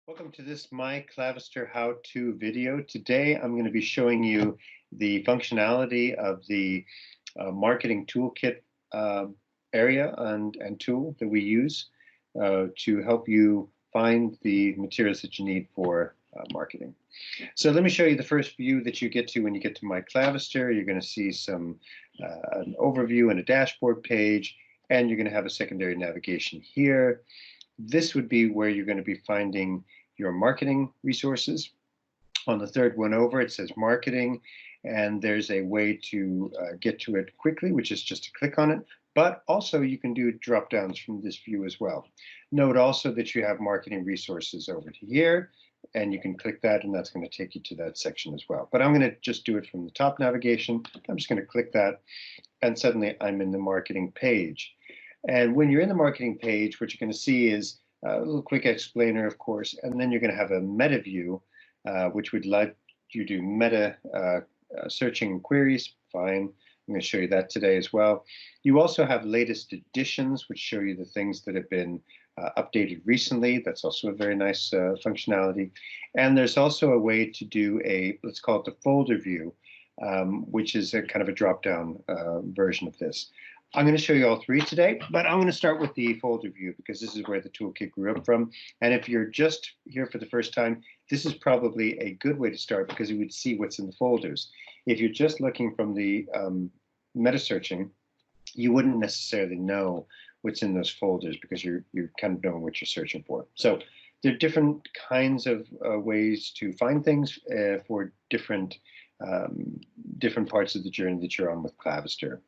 Welcome to this MyClavister how-to video. Today I'm going to be showing you the functionality of the marketing toolkit area and tool that we use to help you find the materials that you need for marketing. So let me show you the first view that you get to when you get to MyClavister. You're going to see an overview and a dashboard page, and you're going to have a secondary navigation here. This would be where you're going to be finding your marketing resources. On the third one over, it says marketing, and there's a way to get to it quickly, which is just to click on it. But also you can do drop downs from this view as well. Note also that you have marketing resources over to here, and you can click that, and that's going to take you to that section as well. But I'm going to just do it from the top navigation. I'm just going to click that, and suddenly I'm in the marketing page. And when you're in the marketing page, what you're going to see is a little quick explainer, of course, and then you're going to have a meta view, which would let you do meta searching queries. Fine. I'm going to show you that today as well. You also have latest editions, which show you the things that have been updated recently. That's also a very nice functionality. And there's also a way to do let's call it the folder view, which is a kind of a drop-down version of this. I'm going to show you all three today, but I'm going to start with the folder view because this is where the toolkit grew up from. And if you're just here for the first time, this is probably a good way to start because you would see what's in the folders. If you're just looking from the meta searching, you wouldn't necessarily know what's in those folders because you're kind of knowing what you're searching for. So there are different kinds of ways to find things for different parts of the journey that you're on with Clavister.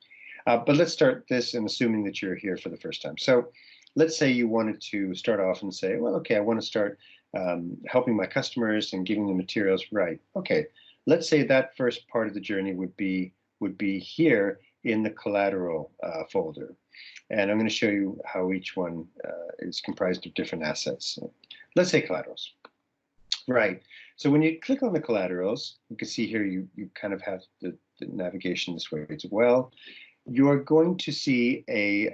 But let's start this in assuming that you're here for the first time. So let's say you wanted to start off and say, well, okay, I want to start helping my customers and giving them materials. Right. Okay. Let's say that first part of the journey would be here in the collateral folder. And I'm going to show you how each one is comprised of different assets. Let's say collaterals. Right. So when you click on the collaterals, you can see here you kind of have the navigation this way as well. You're going to see a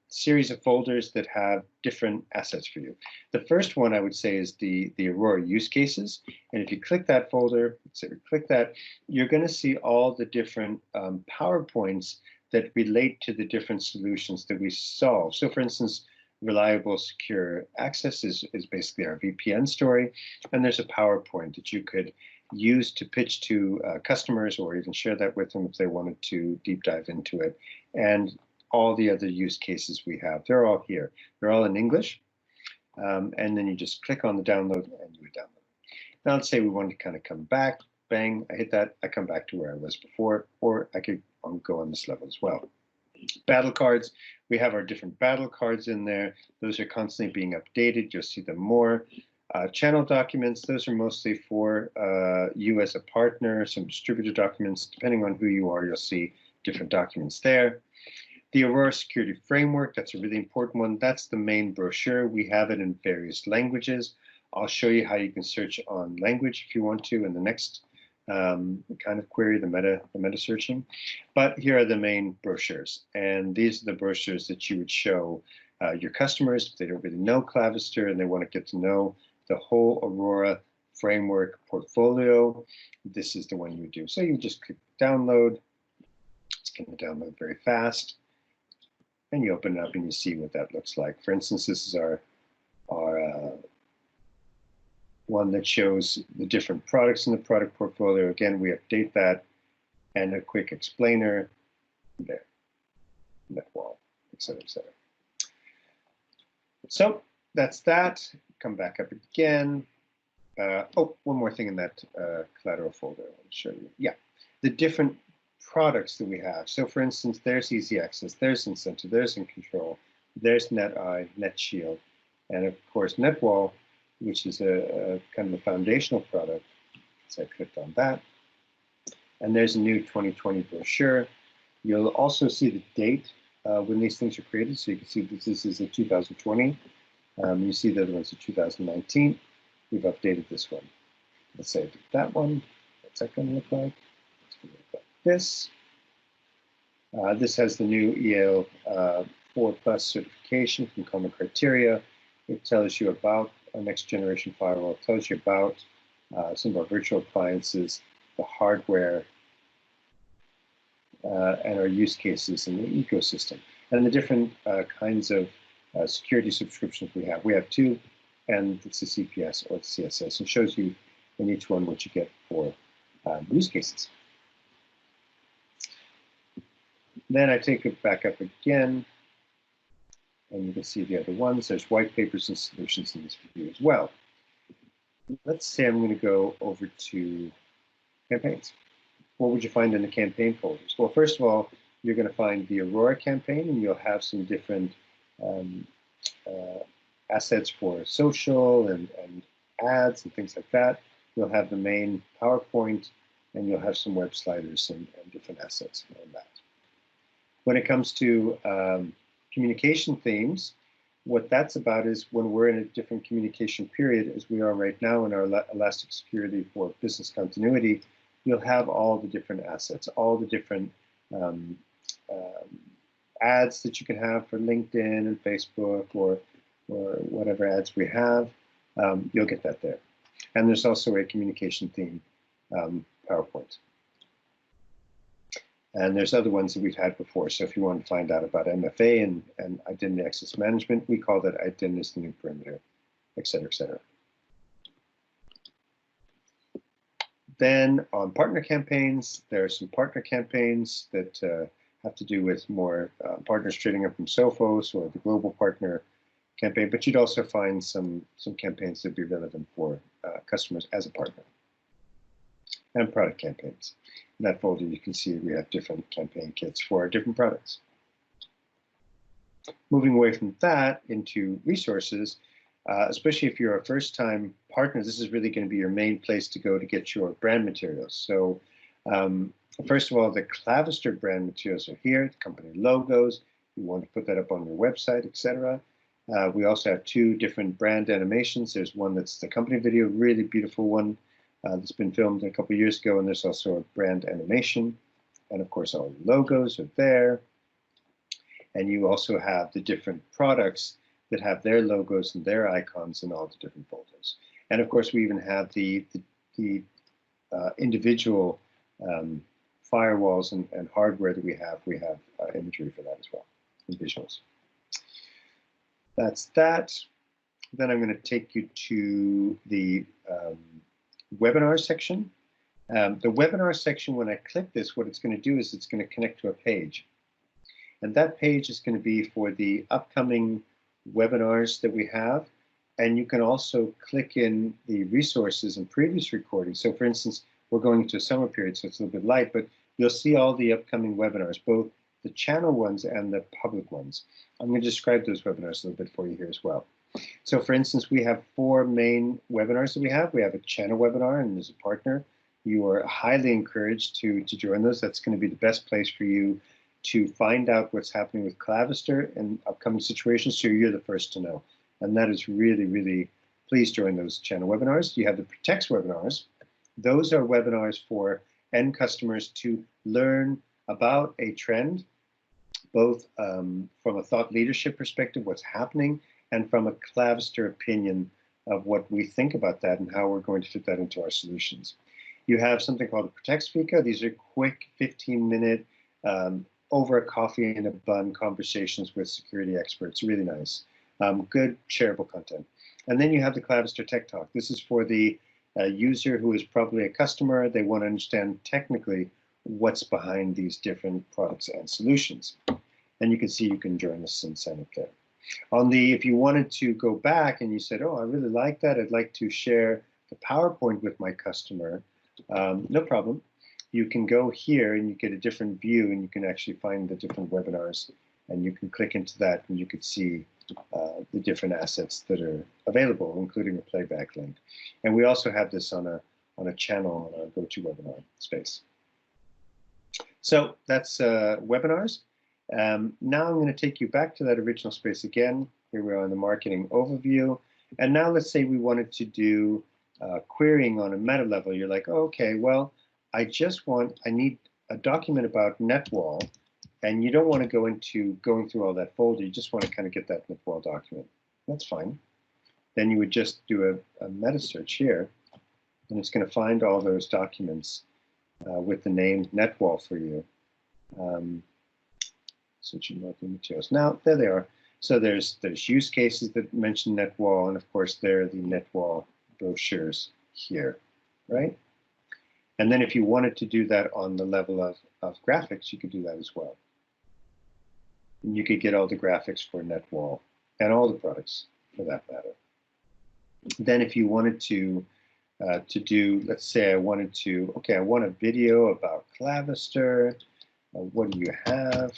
series of folders that have different assets for you. The first one I would say is the Aurora use cases. And if you click that folder, so click that, you're going to see all the different PowerPoints that relate to the different solutions that we solve. So for instance, reliable secure access is basically our VPN story. And there's a PowerPoint that you could use to pitch to customers or even share that with them if they wanted to deep dive into it. And all the other use cases we have, they're all here. They're all in English. And then you just click on the download and you would download. Now let's say we want to kind of come back, bang, I hit that, I come back to where I was before, or I could go on this level as well. Battle cards, we have our different battle cards in there. Those are constantly being updated. You'll see them more. Channel documents, those are mostly for you as a partner. Some distributor documents, depending on who you are, you'll see different documents there. The Aurora Security Framework, that's a really important one. That's the main brochure. We have it in various languages. I'll show you how you can search on language if you want to in the next kind of query, the meta searching. But here are the main brochures. And these are the brochures that you would show your customers if they don't really know Clavister and they want to get to know the whole Aurora framework portfolio. This is the one you would do. So you just click download. It's going to download very fast. And you open it up and you see what that looks like. For instance, this is our one that shows the different products in the product portfolio. Again, we update that and a quick explainer there, net wall, et cetera, et cetera. So that's that. Come back up again. Oh, one more thing in that collateral folder. I'll show you. Yeah, the different products that we have. So for instance, there's Easy Access, there's Incentive, there's In Control, there's NetEye, NetShield, and of course NetWall, which is a kind of a foundational product. So I clicked on that. And there's a new 2020 brochure. You'll also see the date when these things are created. So you can see this is a 2020. You see the other ones are 2019. We've updated this one. Let's say I did that one. What's that going to look like? It's going to look like this. This has the new EL 4+ certification from Coleman criteria. It tells you about our next generation firewall. It tells you about some of our virtual appliances, the hardware, and our use cases in the ecosystem, and the different kinds of security subscriptions we have. We have two, and it's the CPS or the CSS, and shows you in each one what you get for use cases. Then I take it back up again, and you can see the other ones. There's white papers and solutions in this view as well. Let's say I'm going to go over to campaigns. What would you find in the campaign folders? Well, first of all, you're going to find the Aurora campaign, and you'll have some different assets for social and ads and things like that. You'll have the main PowerPoint, and you'll have some web sliders and different assets on that. When it comes to communication themes, what that's about is when we're in a different communication period, as we are right now in our Elastic Security for business continuity, you'll have all the different assets, all the different ads that you can have for LinkedIn and Facebook or whatever ads we have. You'll get that there. And there's also a communication theme PowerPoint. And there's other ones that we've had before. So if you want to find out about MFA and identity access management, we call that identity as the new perimeter, et cetera, et cetera. Then on partner campaigns, there are some partner campaigns that have to do with more partners trading up from Sophos or the global partner campaign, but you'd also find some campaigns that would be relevant for customers as a partner. And product campaigns. In that folder, you can see we have different campaign kits for our different products. Moving away from that into resources, especially if you're a first-time partner, this is really going to be your main place to go to get your brand materials. So first of all, the Clavister brand materials are here, the company logos. You want to put that up on your website, etc. We also have two different brand animations. There's one that's the company video, really beautiful one. That's been filmed a couple of years ago, and there's also a brand animation. And of course, all the logos are there. And you also have the different products that have their logos and their icons in all the different folders. And of course, we even have the individual firewalls and hardware that we have. We have imagery for that as well, and visuals. That's that. Then I'm going to take you to the webinar section. The webinar section, when I click this, what it's going to do is it's going to connect to a page. And that page is going to be for the upcoming webinars that we have. And you can also click in the resources and previous recordings. So for instance, we're going into a summer period, so it's a little bit light, but you'll see all the upcoming webinars, both the channel ones and the public ones. I'm going to describe those webinars a little bit for you here as well. So for instance, we have 4 main webinars that we have. We have a channel webinar, and as a partner, you are highly encouraged to join those. That's going to be the best place for you to find out what's happening with Clavister and upcoming situations, so you're the first to know. And that is really, really, please join those channel webinars. You have the Protects webinars. Those are webinars for end customers to learn about a trend, both from a thought leadership perspective, what's happening, and from a Clavister opinion of what we think about that and how we're going to fit that into our solutions. You have something called the Protects Fika. These are quick 15-minute over a coffee and a bun conversations with security experts. Really nice. Good shareable content. And then you have the Clavister Tech Talk. This is for the user who is probably a customer. They want to understand technically what's behind these different products and solutions. And you can see you can join us and sign up there. If you wanted to go back and you said, oh, I really like that, I'd like to share the PowerPoint with my customer, no problem. You can go here and you get a different view, and you can actually find the different webinars, and you can click into that and you can see the different assets that are available, including a playback link. And we also have this on a channel on our GoToWebinar space. So that's webinars. Now I'm going to take you back to that original space again. Here we are in the marketing overview. And now let's say we wanted to do querying on a meta level. You're like, oh, okay, well, I need a document about NetWall, and you don't want to go into going through all that folder. You just want to kind of get that NetWall document. That's fine. then you would just do a meta search here, and it's going to find all those documents with the name NetWall for you. Searching marketing materials. Now, there they are. So there's use cases that mention NetWall, and of course, there are the NetWall brochures here, right? And then if you wanted to do that on the level of graphics, you could do that as well. And you could get all the graphics for NetWall and all the products for that matter. Then if you wanted to do, let's say I wanted to, okay, I want a video about Clavister. What do you have?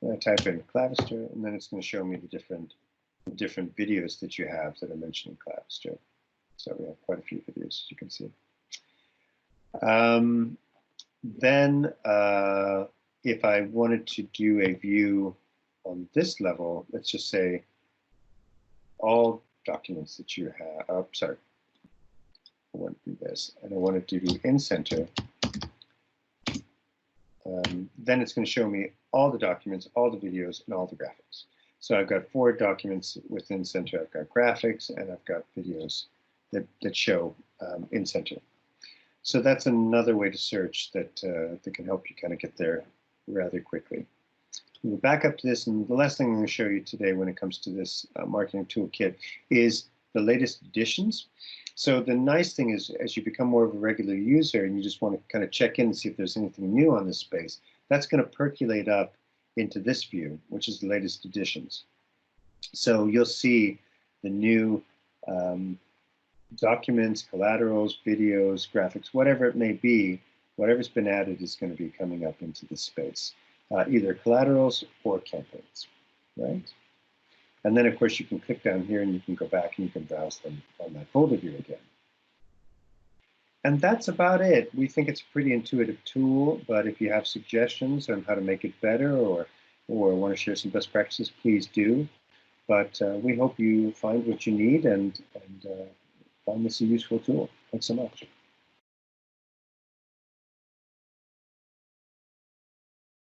I type in Clavister, and then it's going to show me the different videos that you have that are mentioning Clavister. So we have quite a few videos, as you can see. Then if I wanted to do a view on this level, let's just say all documents that you have, sorry, I want to do this, and I wanted to do in center, then it's going to show me all the documents, all the videos, and all the graphics. So I've got 4 documents within center. I've got graphics, and I've got videos that show in center. So that's another way to search that can help you kind of get there rather quickly. We'll back up to this, and the last thing I'm going to show you today when it comes to this marketing toolkit is the latest additions. So the nice thing is, as you become more of a regular user and you just want to kind of check in and see if there's anything new on this space, that's going to percolate up into this view, which is the latest additions. So you'll see the new documents, collaterals, videos, graphics, whatever it may be, whatever's been added is going to be coming up into this space, either collaterals or campaigns, right? And then, of course, you can click down here and you can go back and you can browse them on that folder view again. And that's about it. We think it's a pretty intuitive tool, but if you have suggestions on how to make it better or want to share some best practices, please do. But we hope you find what you need and find this a useful tool. Thanks so much.